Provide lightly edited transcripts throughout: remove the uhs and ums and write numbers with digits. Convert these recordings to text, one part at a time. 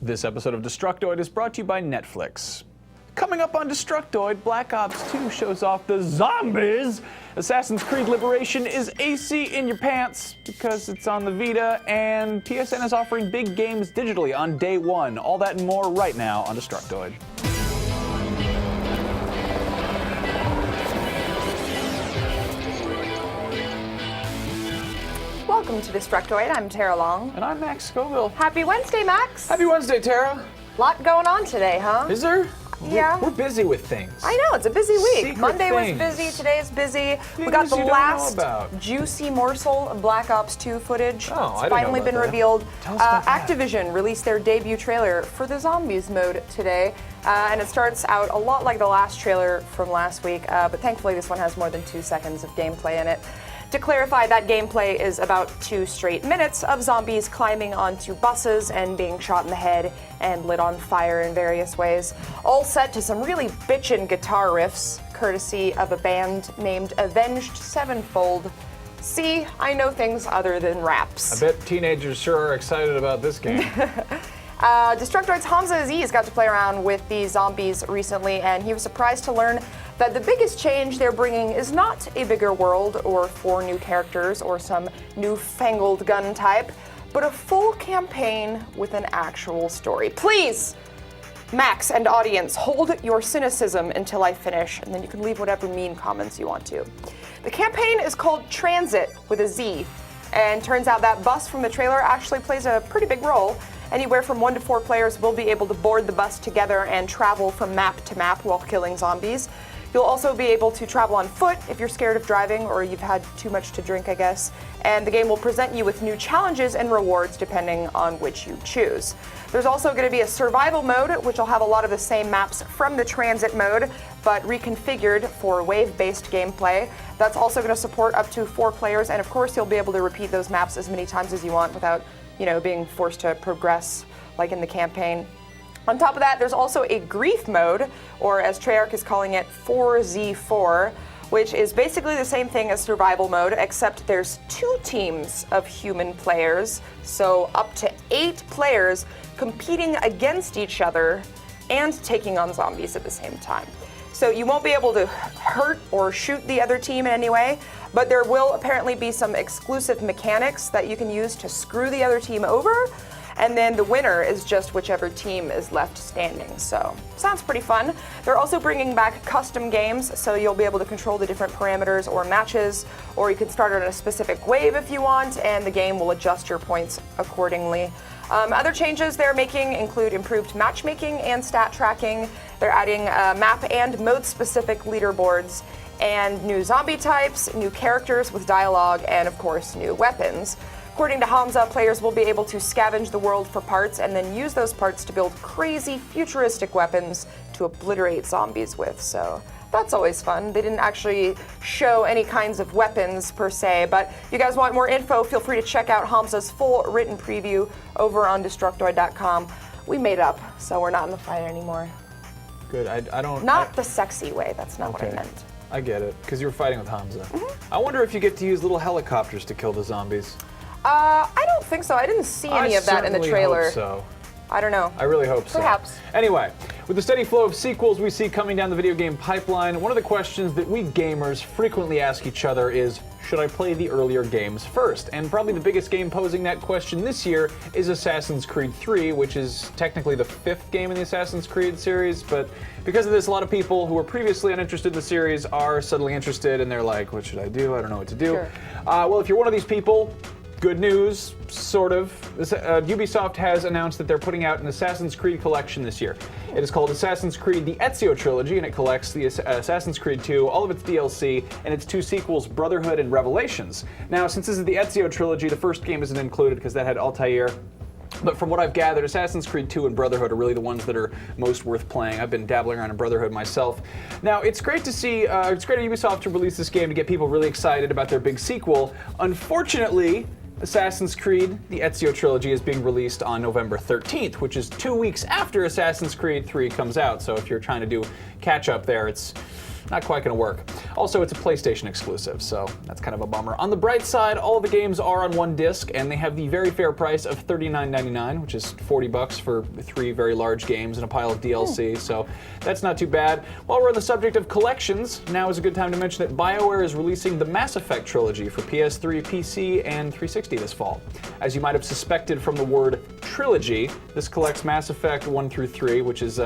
This episode of Destructoid is brought to you by Netflix. Coming up on Destructoid, Black Ops 2 shows off the zombies. Assassin's Creed Liberation is AC in your pants because it's on the Vita, and PSN is offering big games digitally on day one. All that and more right now on Destructoid. Welcome to Destructoid. I'm Tara Long. And I'm Max Scoville. Happy Wednesday, Max. Happy Wednesday, Tara. Lot going on today, huh? Is there? Yeah. We're busy with things. I know, it's a busy week. Secret Monday things. was busy, today's busy. We Things got the you don't know last about. juicy morsel of Black Ops 2 footage. Oh, I it's didn't know finally about been that. revealed. Tell us about that. Activision released their debut trailer for the zombies mode today. And it starts out a lot like the last trailer from last week, but thankfully this one has more than 2 seconds of gameplay in it. To clarify, that gameplay is about 2 straight minutes of zombies climbing onto buses and being shot in the head and lit on fire in various ways, all set to some really bitchin' guitar riffs, courtesy of a band named Avenged Sevenfold. See, I know things other than raps. I bet teenagers sure are excited about this game. Destructoid's Hamza Aziz got to play around with the zombies recently, and he was surprised to learn that the biggest change they're bringing is not a bigger world or 4 new characters or some newfangled gun type, but a full campaign with an actual story. Please, Max and audience, hold your cynicism until I finish, and then you can leave whatever mean comments you want to. The campaign is called Transit with a Z, and turns out that bus from the trailer actually plays a pretty big role. Anywhere from 1 to 4 players will be able to board the bus together and travel from map to map while killing zombies. You'll also be able to travel on foot if you're scared of driving or you've had too much to drink, I guess. And the game will present you with new challenges and rewards depending on which you choose. There's also going to be a survival mode, which will have a lot of the same maps from the transit mode, but reconfigured for wave-based gameplay. That's also going to support up to 4 players, and of course you'll be able to repeat those maps as many times as you want without, being forced to progress like in the campaign. On top of that, there's also a grief mode, or as Treyarch is calling it, 4Z4, which is basically the same thing as survival mode, except there's 2 teams of human players, so up to 8 players competing against each other and taking on zombies at the same time. So you won't be able to hurt or shoot the other team in any way, but there will apparently be some exclusive mechanics that you can use to screw the other team over, and then the winner is just whichever team is left standing. So, sounds pretty fun. They're also bringing back custom games, so you'll be able to control the different parameters or matches, or you can start on a specific wave if you want, and the game will adjust your points accordingly. Other changes they're making include improved matchmaking and stat tracking. They're adding map and mode-specific leaderboards, and new zombie types, new characters with dialogue, and of course, new weapons. According to Hamza, players will be able to scavenge the world for parts and then use those parts to build crazy futuristic weapons to obliterate zombies with, so that's always fun. They didn't actually show any kinds of weapons per se, but if you guys want more info, feel free to check out Hamza's full written preview over on Destructoid.com. We made up, so we're not in the fight anymore. Good. I don't. Not the sexy way, that's not what I meant. I get it, because you were fighting with Hamza. I wonder if you get to use little helicopters to kill the zombies. I don't think so. I didn't see any of that in the trailer. Hope so. I don't know. I really hope so. Perhaps. Anyway, with the steady flow of sequels we see coming down the video game pipeline, one of the questions that we gamers frequently ask each other is, should I play the earlier games first? And probably the biggest game posing that question this year is Assassin's Creed 3, which is technically the 5th game in the Assassin's Creed series, but because of this, a lot of people who were previously uninterested in the series are suddenly interested, and they're like, what should I do? I don't know what to do. Sure. Well, if you're one of these people, good news, sort of. Ubisoft has announced that they're putting out an Assassin's Creed collection this year. It is called Assassin's Creed the Ezio Trilogy, and it collects the Assassin's Creed 2, all of its DLC, and its 2 sequels, Brotherhood and Revelations. Now, since this is the Ezio Trilogy, the first game isn't included because that had Altair. But from what I've gathered, Assassin's Creed 2 and Brotherhood are really the ones that are most worth playing. I've been dabbling around in Brotherhood myself. Now, it's great to see, it's great of Ubisoft to release this game to get people really excited about their big sequel. Unfortunately, Assassin's Creed, the Ezio Trilogy, is being released on November 13th, which is 2 weeks after Assassin's Creed 3 comes out. So if you're trying to do catch-up there, it's not quite going to work. Also, it's a PlayStation exclusive, so that's kind of a bummer. On the bright side, all of the games are on one disc, and they have the very fair price of $39.99, which is $40 for 3 very large games and a pile of DLC, so that's not too bad. While we're on the subject of collections, now is a good time to mention that BioWare is releasing the Mass Effect trilogy for PS3, PC, and 360 this fall. As you might have suspected from the word trilogy, this collects Mass Effect 1 through 3, which is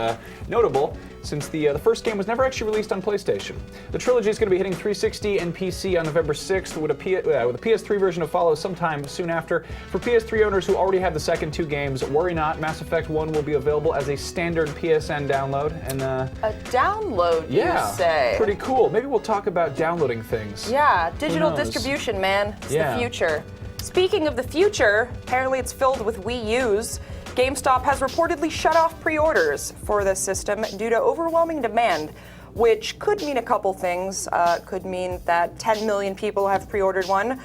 notable since the first game was never actually released on PlayStation. The trilogy is going to be hitting 360 and PC on November 6th, with a PS3 version to follow sometime soon after. For PS3 owners who already have the second 2 games, worry not, Mass Effect 1 will be available as a standard PSN download. And a download, you say? Pretty cool. Maybe we'll talk about downloading things. Yeah, digital distribution, man. It's the future. Speaking of the future, apparently it's filled with Wii U's. GameStop has reportedly shut off pre-orders for this system due to overwhelming demand, which could mean a couple things. Could mean that 10 million people have pre-ordered one,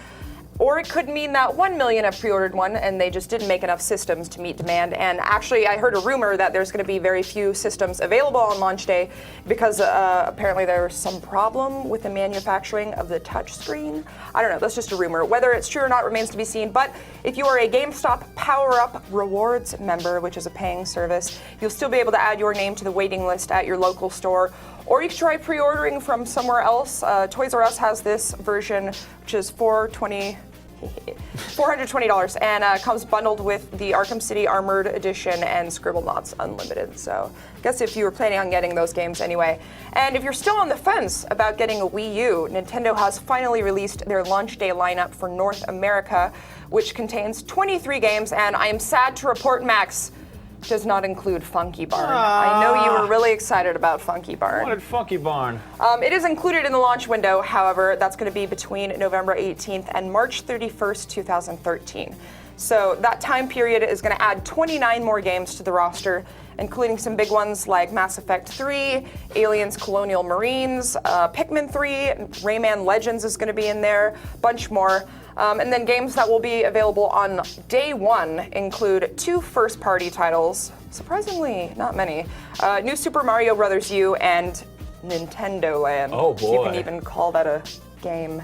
or it could mean that 1 million have pre-ordered one and they just didn't make enough systems to meet demand. And actually, I heard a rumor that there's going to be very few systems available on launch day because apparently there was some problem with the manufacturing of the touchscreen. I don't know, that's just a rumor. Whether it's true or not remains to be seen, but if you are a GameStop Power Up Rewards member, which is a paying service, you'll still be able to add your name to the waiting list at your local store, or you can try pre-ordering from somewhere else. Toys R Us has this version, which is $420 and comes bundled with the Arkham City Armored Edition and Scribblenauts Unlimited. So I guess if you were planning on getting those games anyway. And if you're still on the fence about getting a Wii U, Nintendo has finally released their launch day lineup for North America, which contains 23 games, and I am sad to report, Max, does not include Funky Barn. I know you were really excited about Funky Barn. I wanted Funky Barn. It is included in the launch window, however, that's going to be between November 18th and March 31st, 2013. So that time period is going to add 29 more games to the roster, including some big ones like Mass Effect 3, Aliens Colonial Marines, Pikmin 3, Rayman Legends is going to be in there, a bunch more. And then games that will be available on day one include 2 first-party titles, surprisingly not many, New Super Mario Bros. U and Nintendo Land. Oh boy. If you can even call that a game.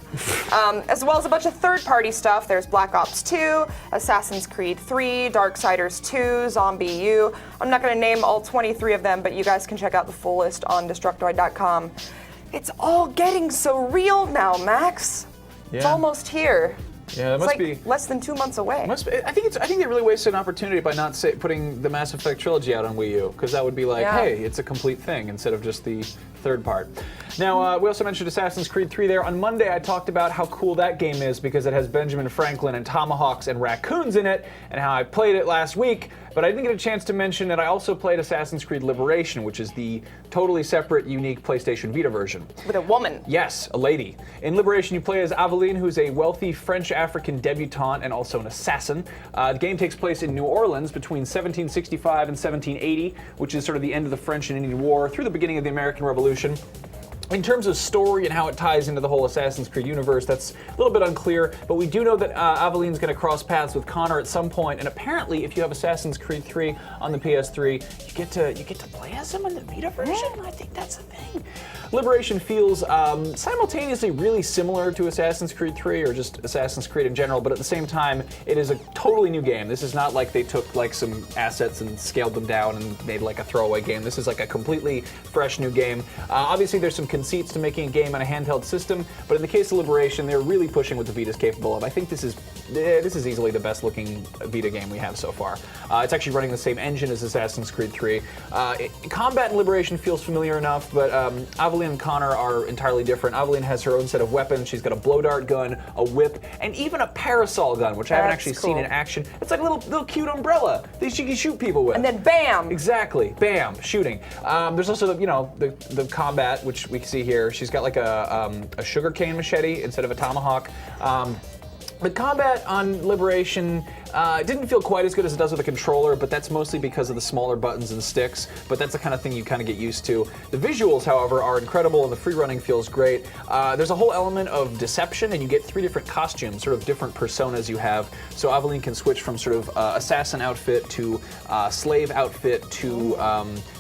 As well as a bunch of third-party stuff. There's Black Ops 2, Assassin's Creed 3, Darksiders 2, Zombie U. I'm not going to name all 23 of them, but you guys can check out the full list on Destructoid.com. It's all getting so real now, Max. It's almost here. Yeah, that must be less than 2 months away. I think they really wasted an opportunity by not putting the Mass Effect trilogy out on Wii U, because that would be like, hey, it's a complete thing instead of just the third part. Now, we also mentioned Assassin's Creed 3 there. On Monday, I talked about how cool that game is because it has Benjamin Franklin and tomahawks and raccoons in it, and how I played it last week. But I didn't get a chance to mention that I also played Assassin's Creed Liberation, which is the totally separate, unique PlayStation Vita version. With a woman. Yes, a lady. In Liberation, you play as Aveline, who's a wealthy French-African debutante and also an assassin. The game takes place in New Orleans between 1765 and 1780, which is sort of the end of the French and Indian War through the beginning of the American Revolution. In terms of story and how it ties into the whole Assassin's Creed universe, that's a little bit unclear, but we do know that Aveline's going to cross paths with Connor at some point, and apparently if you have Assassin's Creed 3 on the PS3, you get to play as him in the Vita version? I think that's a thing. Liberation feels simultaneously really similar to Assassin's Creed 3 or just Assassin's Creed in general, but at the same time, it is a totally new game. This is not like they took like some assets and scaled them down and made like a throwaway game. This is like a completely fresh new game. Obviously, there's some conceits to making a game on a handheld system, but in the case of Liberation, they're really pushing what the Vita's capable of. I think this is easily the best looking Vita game we have so far. It's actually running the same engine as Assassin's Creed 3. Combat in Liberation feels familiar enough, but Aveline and Connor are entirely different. Aveline has her own set of weapons. She's got a blow dart gun, a whip, and even a parasol gun, which I haven't actually seen in action. It's like a little cute umbrella that she can shoot people with. And then bam! Exactly, bam, shooting. There's also the combat, which we can see here. She's got like a sugarcane machete instead of a tomahawk. The combat on Liberation didn't feel quite as good as it does with a controller, but that's mostly because of the smaller buttons and sticks, but that's the kind of thing you kind of get used to. The visuals, however, are incredible, and the free running feels great. There's a whole element of deception, and you get 3 different costumes, sort of different personas you have. So Aveline can switch from sort of assassin outfit to slave outfit to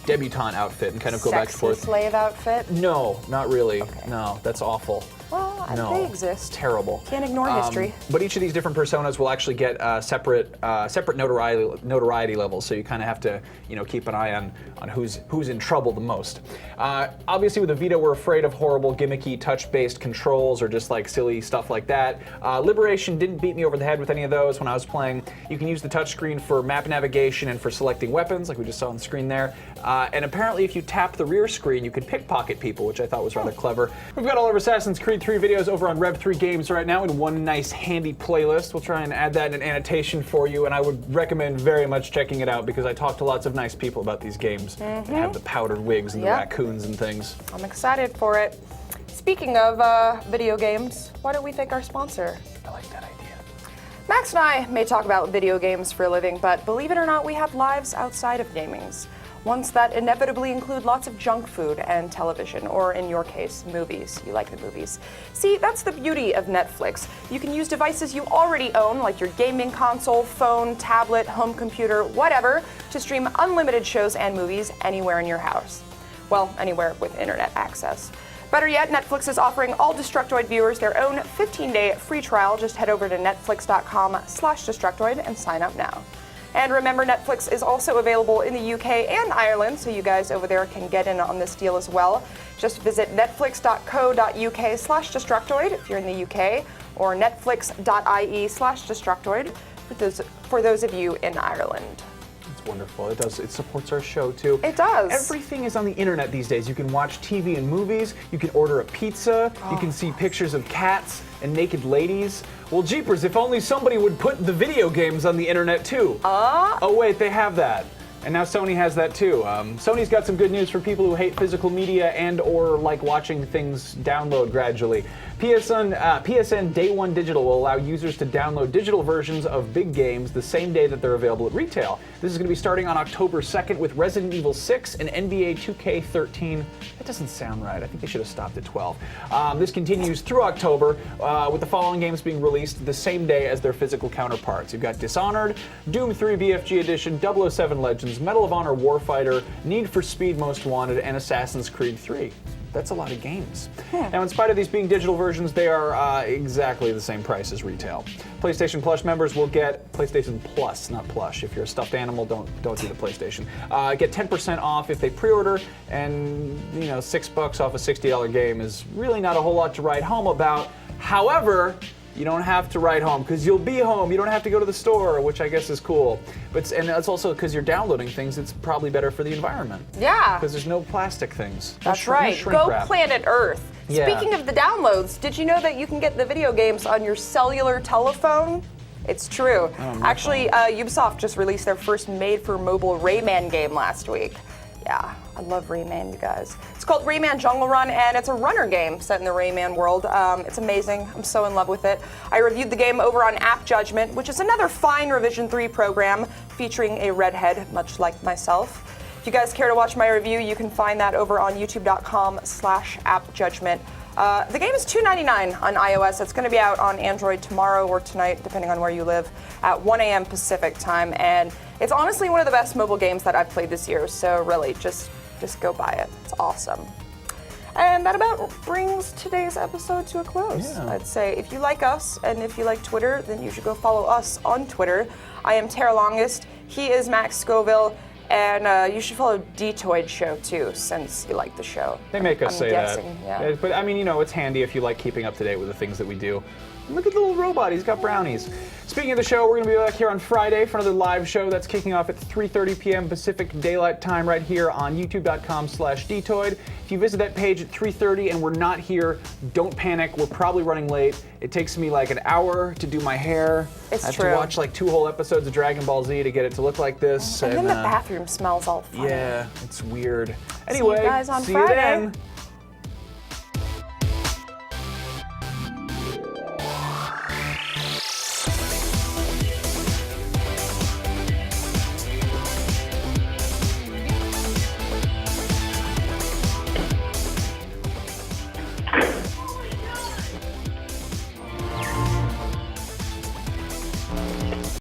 debutante outfit and kind of go back and forth. Slave outfit? No, not really. Okay. No, that's awful. Well, no, they exist. Terrible. Can't ignore history. But each of these different personas will actually get separate notoriety levels. So you kind of have to, keep an eye on who's in trouble the most. Obviously, with the Vita, we're afraid of horrible, gimmicky, touch-based controls or just like silly stuff like that. Liberation didn't beat me over the head with any of those when I was playing. You can use the touchscreen for map navigation and for selecting weapons, like we just saw on the screen there. And apparently, if you tap the rear screen, you could pickpocket people, which I thought was rather clever. We've got all of Assassin's Creed 3 videos over on Rev 3 Games right now in one nice handy playlist. We'll try and add that in an annotation for you, and I would recommend very much checking it out because I talked to lots of nice people about these games and have the powdered wigs and the raccoons and things. I'm excited for it. Speaking of video games, why don't we thank our sponsor? I like that idea. Max and I may talk about video games for a living, but believe it or not, we have lives outside of gaming's. Ones that inevitably include lots of junk food and television, or in your case, movies. You like the movies. See, that's the beauty of Netflix. You can use devices you already own, like your gaming console, phone, tablet, home computer, whatever, to stream unlimited shows and movies anywhere in your house. Well, anywhere with internet access. Better yet, Netflix is offering all Destructoid viewers their own 15-day free trial. Just head over to netflix.com/Destructoid and sign up now. And remember, Netflix is also available in the UK and Ireland, so you guys over there can get in on this deal as well. Just visit netflix.co.uk/Destructoid if you're in the UK, or netflix.ie/Destructoid for those of you in Ireland. It's wonderful. It does. It supports our show too. It does. Everything is on the internet these days. You can watch TV and movies. You can order a pizza. You can see pictures of cats and naked ladies. Well, jeepers, if only somebody would put the video games on the internet too. Oh wait, they have that. And now Sony has that too. Sony's got some good news for people who hate physical media and or like watching things download gradually. PSN Day One Digital will allow users to download digital versions of big games the same day that they're available at retail. This is going to be starting on October 2nd with Resident Evil 6 and NBA 2K13. That doesn't sound right. I think they should have stopped at 12. This continues through October with the following games being released the same day as their physical counterparts. You've got Dishonored, Doom 3 BFG Edition, 007 Legends, Medal of Honor Warfighter, Need for Speed Most Wanted, and Assassin's Creed 3. That's a lot of games. Now, in spite of these being digital versions, they are exactly the same price as retail. PlayStation Plus members will get PlayStation Plus, not plush. If you're a stuffed animal, don't do the PlayStation. Get 10% off if they pre-order, and $6 off a $60 game is really not a whole lot to write home about. However, you don't have to write home because you'll be home. You don't have to go to the store, which I guess is cool. And that's also because you're downloading things. It's probably better for the environment. Yeah. Because there's no plastic things. That's right. Go Planet Earth. Yeah. Speaking of the downloads, did you know that you can get the video games on your cellular telephone? It's true. Actually, Ubisoft just released their first made-for-mobile Rayman game last week. Yeah, I love Rayman, you guys. It's called Rayman Jungle Run, and it's a runner game set in the Rayman world. It's amazing. I'm so in love with it. I reviewed the game over on App Judgment, which is another fine Revision 3 program featuring a redhead, much like myself. If you guys care to watch my review, you can find that over on youtube.com/appjudgment. The game is $2.99 on iOS. It's going to be out on Android tomorrow or tonight, depending on where you live, at 1 a.m. Pacific time. And it's honestly one of the best mobile games that I've played this year. So really, just go buy it. It's awesome. And that about brings today's episode to a close. Yeah. I'd say if you like us and if you like Twitter, then you should go follow us on Twitter. I am Tara Longest. He is Max Scoville. And you should follow Detoid Show too, since you like the show. They make us say guessing, that. Yeah. But I mean, it's handy if you like keeping up to date with the things that we do. Look at the little robot, he's got brownies. Speaking of the show, we're going to be back here on Friday for another live show that's kicking off at 3:30 p.m. Pacific Daylight Time right here on youtube.com/Detoid. If you visit that page at 3:30 and we're not here, don't panic, we're probably running late. It takes me like an hour to do my hair. It's I have true. to watch like 2 whole episodes of Dragon Ball Z to get it to look like this. And then the bathroom smells all funny. Yeah, it's weird. Anyway, See you guys on see Friday. you then.